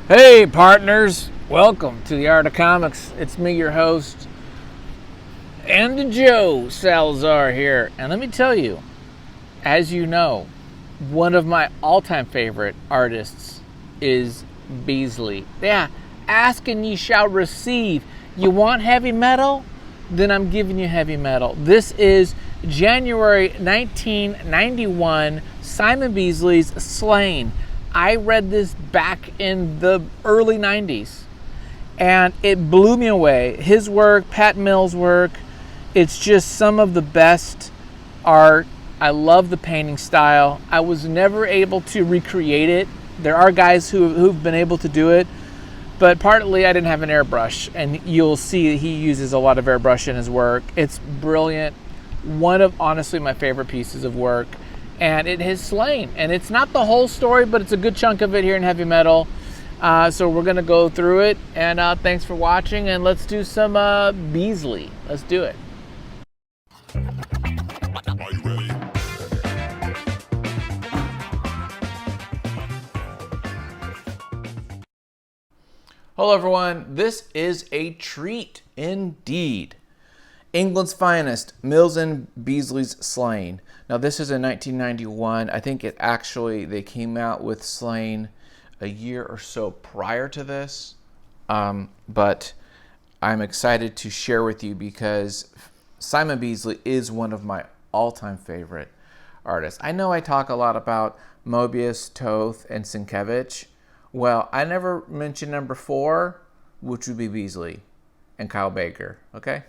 Hey partners, welcome to the Art of Comics. It's me, your host, and Joe Salazar here. And let me tell you, as you know, one of my all-time favorite artists is Bisley. Yeah, ask and ye shall receive. You want heavy metal? Then I'm giving you heavy metal. This is January 1991, Simon Bisley's Slaine. I read this back in the early 90s, and it blew me away. His work, Pat Mills' work, it's just some of the best art. I love the painting style. I was never able to recreate it. There are guys who've been able to do it, but partly I didn't have an airbrush, and you'll see he uses a lot of airbrush in his work. It's brilliant. One of, honestly, my favorite pieces of work. And it has slain. And it's not the whole story, but it's a good chunk of it here in heavy metal. So we're going to go through it. And thanks for watching. And let's do some Bisley. Let's do it. Are you ready? Hello, everyone. This is a treat indeed. England's finest, Mills and Bisley's Slaine. Now, this is in 1991. I think they came out with Slaine a year or so prior to this. But I'm excited to share with you because Simon Bisley is one of my all-time favorite artists. I know I talk a lot about Moebius, Toth, and Sienkiewicz. Well, I never mentioned number 4, which would be Bisley and Kyle Baker, okay?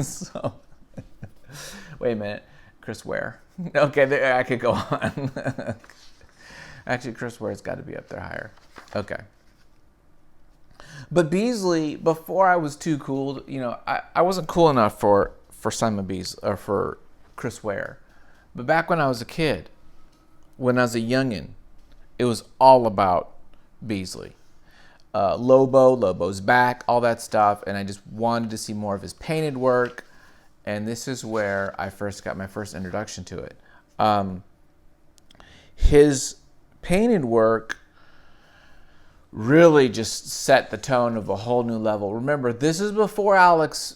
So, wait a minute. Chris Ware. Okay, I could go on. Actually, Chris Ware's got to be up there higher. Okay. But Bisley, before I was too cool, I wasn't cool enough for Simon Bisley, or for Chris Ware. But back when I was a kid, when I was a youngin', it was all about Bisley. Lobo's Back, all that stuff, and I just wanted to see more of his painted work, and this is where I first got my first introduction to it. His painted work really just set the tone of a whole new level. Remember, this is before Alex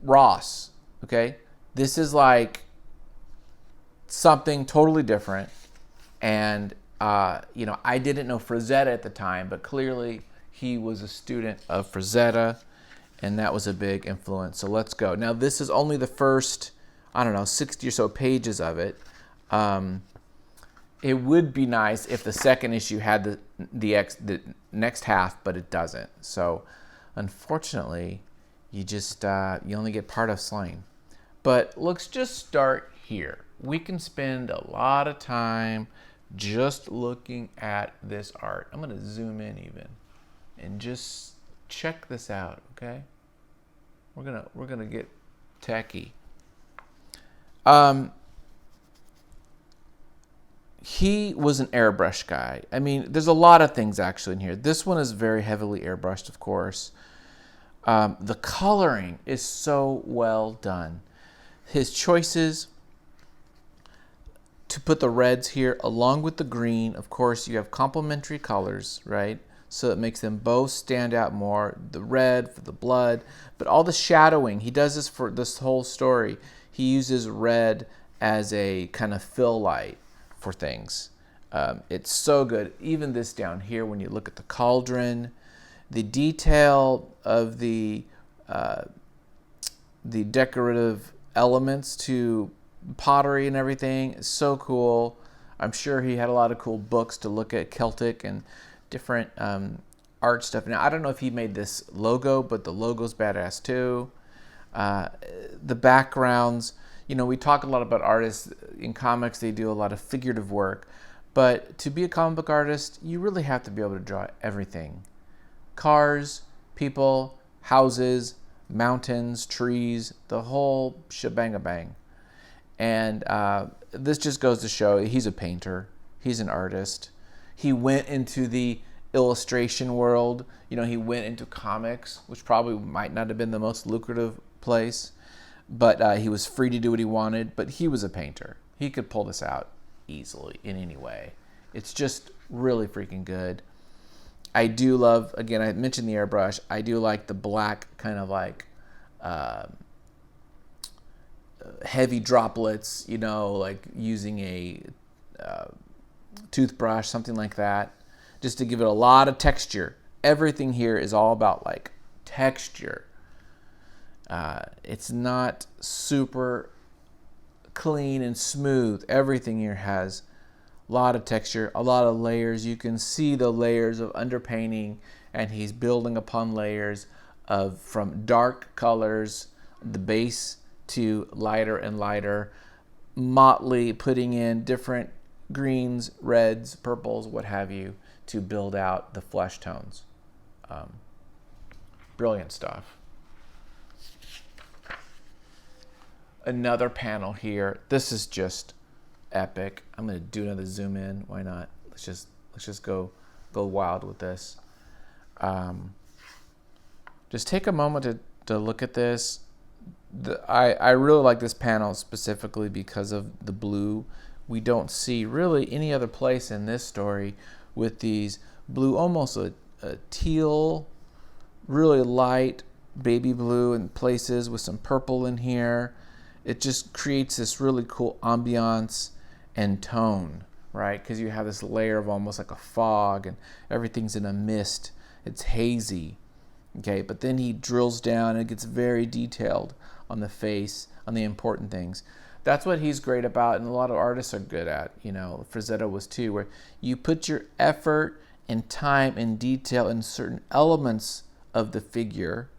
Ross, okay? This is like something totally different, and I didn't know Frazetta at the time, but clearly he was a student of Frazetta, and that was a big influence. So let's go. Now, this is only the first, 60 or so pages of it. It would be nice if the second issue had the next half, but it doesn't. So, unfortunately, you only get part of Slaine. But let's just start here. We can spend a lot of time just looking at this art. I'm going to zoom in even and just check this out, okay? We're gonna get techie. He was an airbrush guy. I mean, there's a lot of things actually in here. This one is very heavily airbrushed, of course. The coloring is so well done. His choices to put the reds here along with the green, of course, you have complementary colors, right? So it makes them both stand out more. The red for the blood, but all the shadowing, he does this for this whole story. He uses red as a kind of fill light for things. It's so good. Even this down here, when you look at the cauldron, the detail of the decorative elements to pottery and everything is so cool. I'm sure he had a lot of cool books to look at, Celtic and different art stuff. Now, I don't know if he made this logo, but the logo's badass too. The backgrounds, we talk a lot about artists in comics. They do a lot of figurative work, but to be a comic book artist, you really have to be able to draw everything. Cars, people, houses, mountains, trees, the whole shebang-a-bang. And this just goes to show he's a painter. He's an artist. He went into the illustration world. He went into comics, which probably might not have been the most lucrative place, but he was free to do what he wanted. But he was a painter. He could pull this out easily in any way. It's just really freaking good. I do love, again, I mentioned the airbrush. I do like the black kind of like heavy droplets, like using a toothbrush, something like that, just to give it a lot of texture. Everything here is all about like texture. It's not super clean and smooth. Everything here has a lot of texture, a lot of layers. You can see the layers of underpainting, and he's building upon layers of from dark colors, the base, to lighter and lighter, motley, putting in different greens, reds, purples, what have you, to build out the flesh tones. Brilliant stuff. Another panel here. This is just epic. I'm gonna do another zoom in. Why not? Let's just go wild with this. Just take a moment to look at this. I really like this panel specifically because of the blue. We don't see really any other place in this story with these blue, almost a teal, really light baby blue in places with some purple in here. It just creates this really cool ambiance and tone, right? Because you have this layer of almost like a fog and everything's in a mist. It's hazy, okay? But then he drills down and it gets very detailed on the face, on the important things. That's what he's great about, and a lot of artists are good at. Frazetta was too, where you put your effort and time and detail in certain elements of the figure,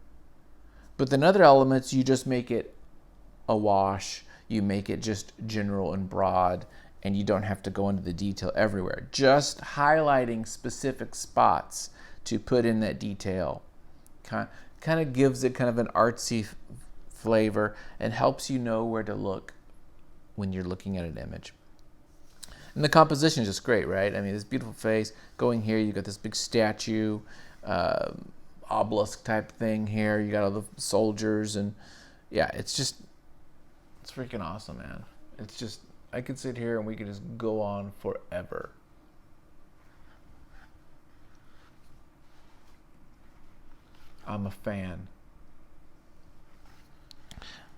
but then other elements you just make it a wash. You make it just general and broad, and you don't have to go into the detail everywhere. Just highlighting specific spots to put in that detail kind of gives it kind of an artsy flavor and helps you know where to look when you're looking at an image. And the composition is just great, right? I mean, this beautiful face going here. You got this big statue, obelisk type thing here. You got all the soldiers, and yeah, it's freaking awesome, man. It's just, I could sit here and we could just go on forever. I'm a fan.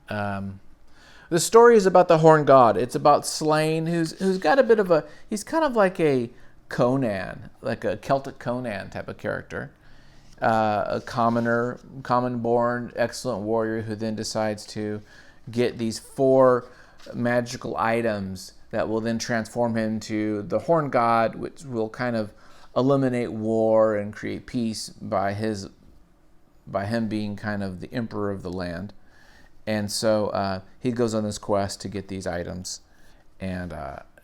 The story is about the Horn God. It's about Slaine, who's got a bit of he's kind of like a Conan, like a Celtic Conan type of character. A common-born, excellent warrior who then decides to get these 4 magical items that will then transform him to the Horn God, which will kind of eliminate war and create peace by him being kind of the emperor of the land. And so he goes on this quest to get these items, and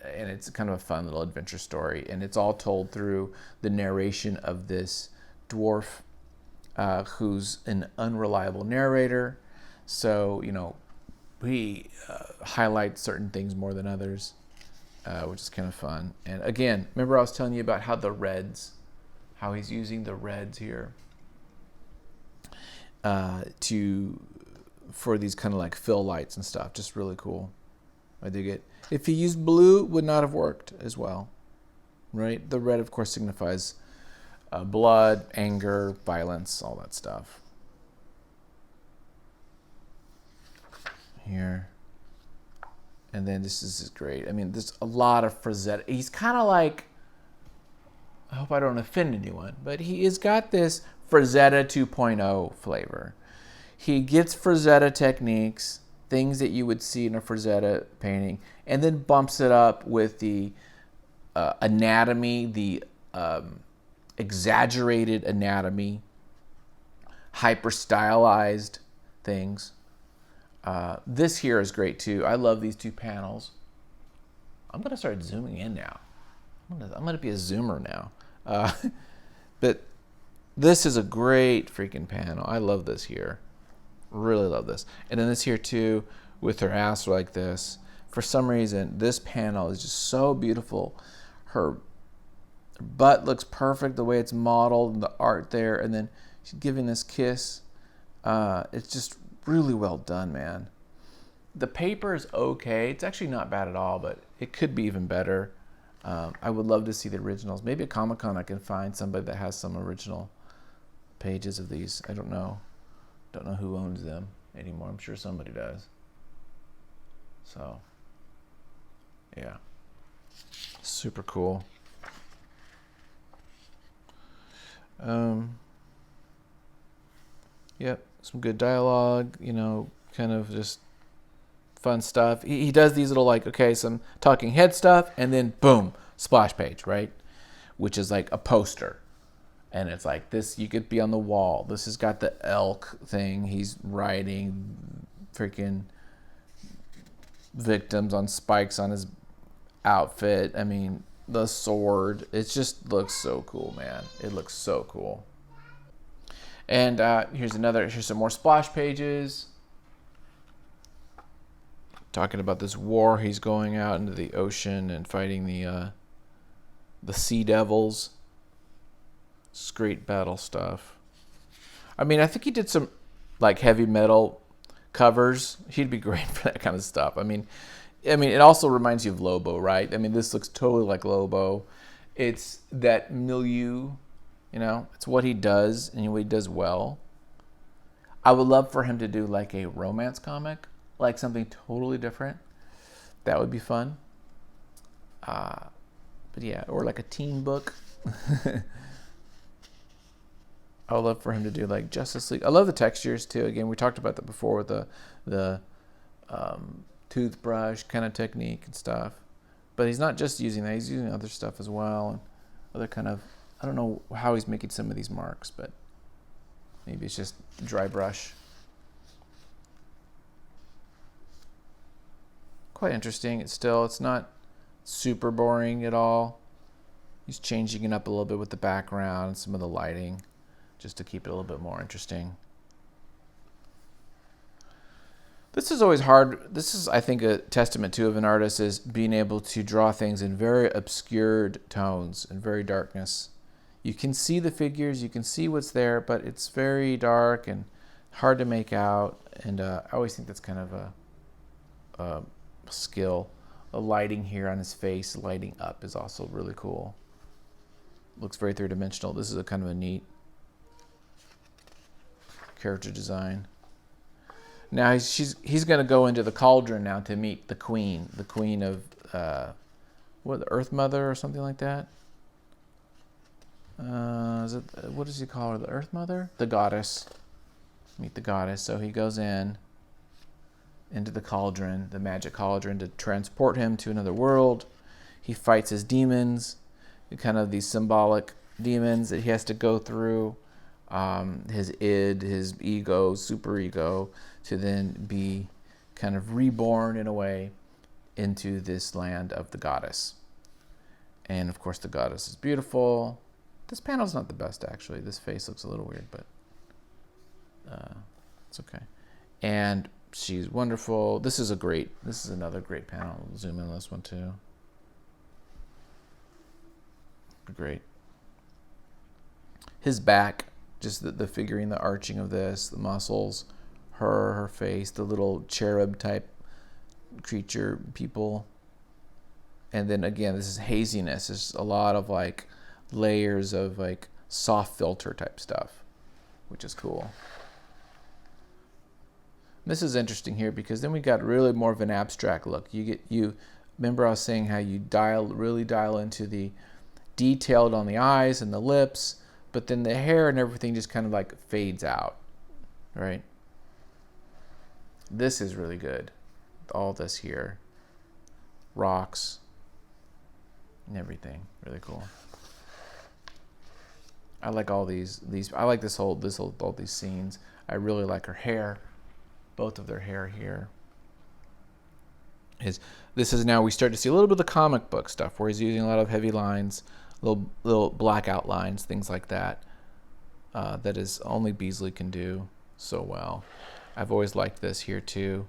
it's kind of a fun little adventure story. And it's all told through the narration of this dwarf who's an unreliable narrator. So, he highlights certain things more than others, which is kind of fun. And again, remember I was telling you about how he's using the reds here for these kind of like fill lights and stuff. Just really cool. I dig it. If he used blue, it would not have worked as well, right? The red, of course, signifies blood, anger, violence, all that stuff. Here. And then this is great. I mean, there's a lot of Frazetta. He's kind of like, I hope I don't offend anyone, but he has got this Frazetta 2.0 flavor. He gets Frazetta techniques, things that you would see in a Frazetta painting, and then bumps it up with the anatomy, the exaggerated anatomy, hyper stylized things. This here is great too. I love these 2 panels. I'm gonna start zooming in now. I'm gonna be a zoomer now. But this is a great freaking panel. I love this here. Really love this. And then this here too, with her ass like this. For some reason, this panel is just so beautiful. Her butt looks perfect the way it's modeled and the art there. And then she's giving this kiss. It's just really well done, man. The paper is okay. It's actually not bad at all, but it could be even better. I would love to see the originals. Maybe at Comic-Con I can find somebody that has some original pages of these. I don't know. Don't know who owns them anymore. I'm sure somebody does. So, yeah. Super cool. Yep, some good dialogue, kind of just fun stuff. He does these little some talking head stuff, and then boom, splash page, right? Which is like a poster. And it's like this, you could be on the wall. This has got the elk thing. He's riding freaking victims on spikes on his outfit. I mean, the sword. It just looks so cool, man. It looks so cool. And here's some more splash pages. Talking about this war. He's going out into the ocean and fighting the sea devils. It's great battle stuff. I mean, I think he did some heavy metal covers. He'd be great for that kind of stuff. I mean, it also reminds you of Lobo, right? I mean, this looks totally like Lobo. It's that milieu, it's what he does and what he does well. I would love for him to do a romance comic, something totally different. That would be fun. But yeah, or a teen book. I would love for him to do Justice League. I love the textures too. Again, we talked about that before with the toothbrush kind of technique and stuff. But he's not just using that; he's using other stuff as well, and other kind of. I don't know how he's making some of these marks, but maybe it's just dry brush. Quite interesting. It's not super boring at all. He's changing it up a little bit with the background and some of the lighting, just to keep it a little bit more interesting. This is always hard. This is, I think, a testament too of an artist is being able to draw things in very obscured tones and very darkness. You can see the figures, you can see what's there, but it's very dark and hard to make out. And I always think that's kind of a skill. The lighting here on his face, lighting up, is also really cool. Looks very three-dimensional. This is a kind of a neat character design. Now he's going to go into the cauldron now to meet the queen of the Earth Mother or something like that. What does he call her? The Earth Mother? The goddess. Meet the goddess. So he goes into the cauldron, the magic cauldron, to transport him to another world. He fights his demons, kind of these symbolic demons that he has to go through. His id, his ego, super ego, to then be kind of reborn in a way into this land of the goddess. And of course the goddess is beautiful. This panel's not the best actually. This face looks a little weird, but it's okay. And she's wonderful. This is another great panel. I'll zoom in on this one too. Great. His back, just the figuring, the arching of this, the muscles, her face, the little cherub type creature people. And then again, this is haziness. There's a lot of layers of soft filter type stuff, which is cool. This is interesting here because then we got really more of an abstract look. You remember I was saying how you really dial into the detailed on the eyes and the lips, but then the hair and everything just kind of fades out, right? This is really good. All this here, rocks and everything, really cool. I like all these. I like all these scenes. I really like her hair. Both of their hair here. This is now we start to see a little bit of the comic book stuff where he's using a lot of heavy lines, little black outlines, things like that. That is only Bisley can do so well. I've always liked this here too.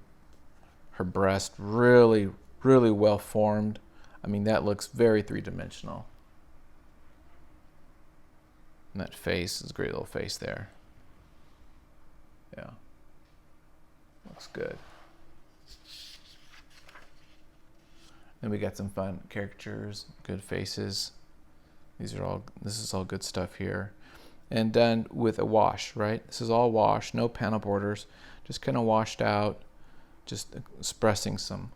Her breast really, really well formed. I mean, that looks very three-dimensional. And that face is a great little face there. Yeah. Looks good. Then we got some fun caricatures, good faces. This is all good stuff here. And done with a wash, right? This is all wash, no panel borders, just kind of washed out, just expressing some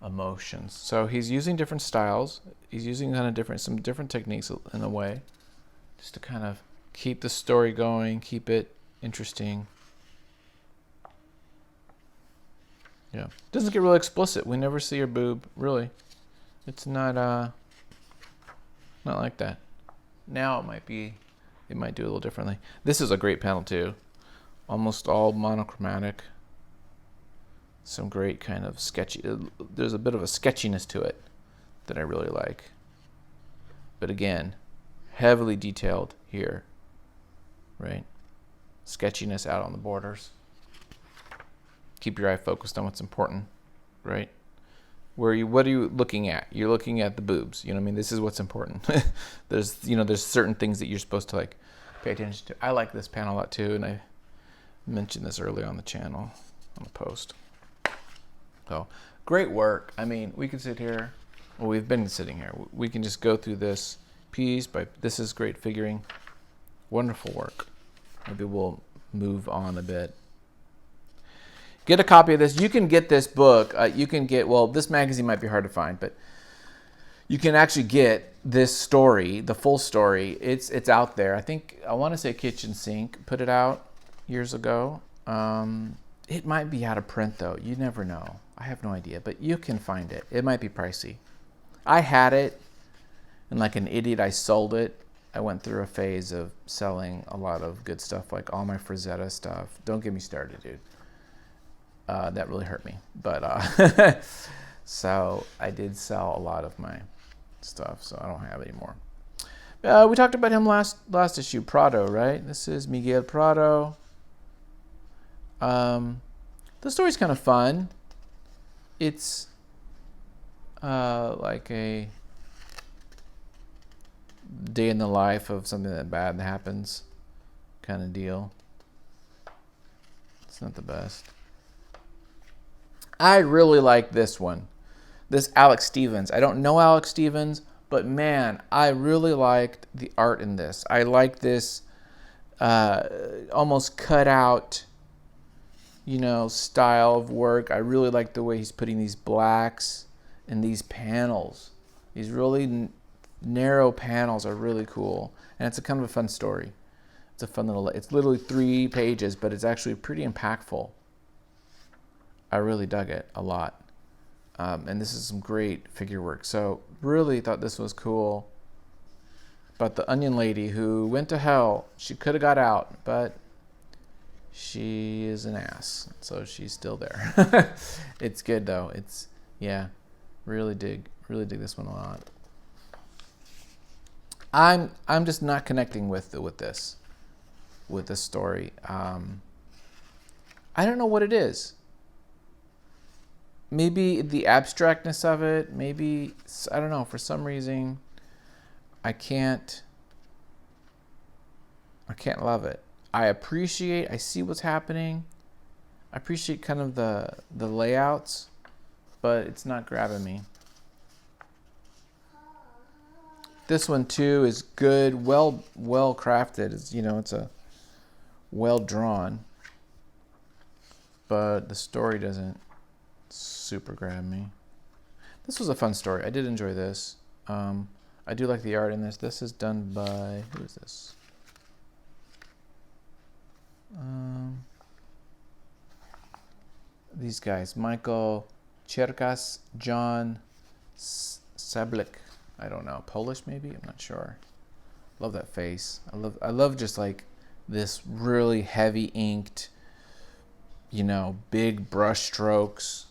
emotions. So he's using different styles. He's using some different techniques in a way, just to kind of keep the story going, keep it interesting. Yeah, doesn't get really explicit. We never see her boob, really. It's not like that. Now it might do a little differently. This is a great panel too, almost all monochromatic. Some great kind of sketchy. There's a bit of a sketchiness to it that I really like. But again, heavily detailed here, right? Sketchiness out on the borders. Keep your eye focused on what's important, right? What are you looking at? You're looking at the boobs. You know what I mean? This is what's important. There's certain things that you're supposed to like pay attention to. I like this panel a lot too, and I mentioned this earlier on the channel, on the post. So great work. I mean, we could sit here. Well, we've been sitting here. We can just go through this piece by. This is great figuring. Wonderful work. Maybe we'll move on a bit. Get a copy of this. You can get this book. You can get, well, this magazine might be hard to find, but you can actually get this story, the full story. It's out there. I want to say Kitchen Sink put it out years ago. It might be out of print though. You never know. I have no idea, but you can find it. It might be pricey. I had it, and like an idiot, I sold it. I went through a phase of selling a lot of good stuff, like all my Frazetta stuff. Don't get me started, dude. That really hurt me. But so I did sell a lot of my stuff, so I don't have any more. We talked about him last issue, Prado, right? This is Miguel Prado. The story's kind of fun. It's like a day in the life of something that bad happens kind of deal. It's not the best. I really like this one. This Alex Stevens. I don't know Alex Stevens, but man, I really liked the art in this. I like this almost cut out, style of work. I really like the way he's putting these blacks in these panels. These really narrow panels are really cool. And it's a kind of a fun story. It's a fun it's literally 3 pages, but it's actually pretty impactful. I really dug it a lot. And this is some great figure work. So really thought this was cool. About the onion lady who went to hell. She could have got out, but she is an ass. So she's still there. It's good though. Really dig this one a lot. I'm just not connecting with this story. I don't know what it is. Maybe the abstractness of it, maybe, I don't know, for some reason, I can't love it. I see what's happening. I appreciate kind of the layouts, but it's not grabbing me. This one too is good, well crafted. It's a well drawn, but the story doesn't super grab me. This was a fun story. I did enjoy this. I do like the art in this. This is done by, who is this? These guys, Michael Cherkas, John Sablik. I don't know, Polish maybe? I'm not sure. Love that face. I love just like this really heavy inked, big brush strokes,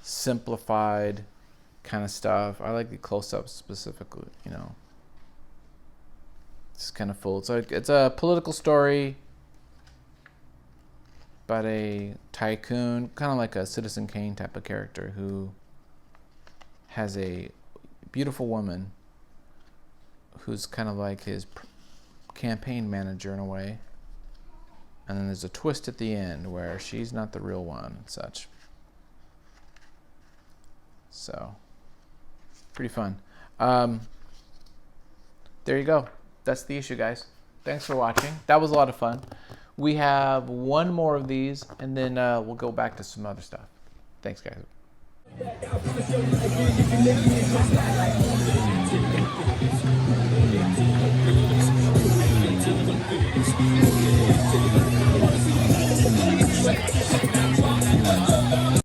simplified kind of stuff. I like the close-ups specifically, It's kind of full. So it's a political story about a tycoon, kind of like a Citizen Kane type of character who has a beautiful woman who's kind of like his campaign manager in a way. And then there's a twist at the end where she's not the real one and such. So, Pretty fun. There you go. That's the issue, guys. Thanks for watching. That was a lot of fun. We have one more of these, and then we'll go back to some other stuff. Thanks, guys.